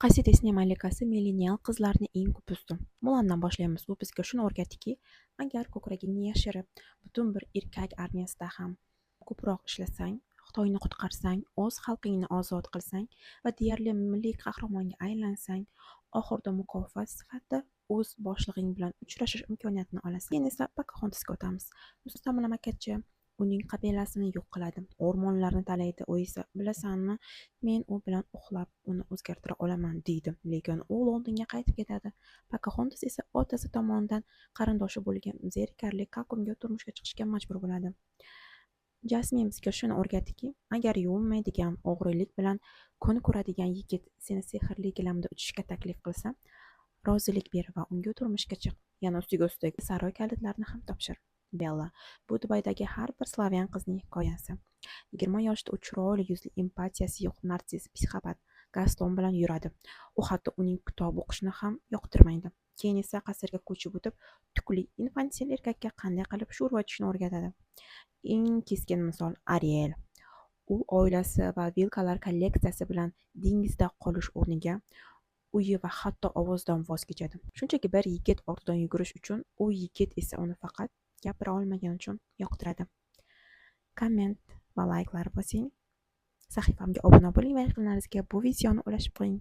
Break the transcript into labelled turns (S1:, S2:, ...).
S1: Qaysi Disney malikasi millenial qizlarni eng ko'p uzdi? Mulandan boshlaymiz. U bizga shuni o'rgatdiki, agar ko'kragingni yashirib, butun bir erkak armiyasida ham ko'proq ishlasang, Xitoyni qutqarsang, o'z xalqingni ozod qilsang va deyarli milliy qahramonga aylansang, oxirida mukofot sifatida o'z boshlig'ing bilan uchrashish imkoniyatini olasan. Keyin esa Pokahontasga o'tamiz. Mustamlakachi uning qabilasini yo'q qiladi, o'rmonlarni talaydi. U esa, bilasanmi, men u bilan uxlab uni o'zgartira olaman deydi, lekin u Londonga qaytib ketadi. Pokahontas esa otasi tomonidan qarindoshi bo'lgan zerikarli Kakumga turmushga chiqishga majbur bo'ladi. Jasmin bizga shuni o'rgatdiki, agar yuvinmaydigan, o'g'rilik bilan kun ko'radigan yigit seni sehrli gilamda uchishga taklif qilsa, rozilik ber va unga turmushga chiq. Yana ustiga ustak saroy kalitlarini ham topshir. Bella bu Dubaydagi har bir slavyan qizning hikoyasi. 20 yoshda u chiroyli yuzli, empatiyasi yo'q narsiss psixopat Gaston bilan yuradi. U hatto uning kitob o'qishni ham yoqtirmaydi. Keyin esa qasrga ko'chib o'tib, tukli infantil erkakka qanday qilib sho'rva ichishni o'rgatadi. Eng keskin misol Ariel. U oilasi va vilkalar kolleksiyasi bilan dengizda qolish o'rniga uyi va hatto ovozidan voz kechadi. Shunchaki bir yigit ortidan yugurish uchun, u yigit esa uni faqat gapira olmagani uchun yoqtiradi. Komment va layklar bosing. Sahifamga obuna bo'ling va yaqinlaringizga bu videoni ulashib qo'ying.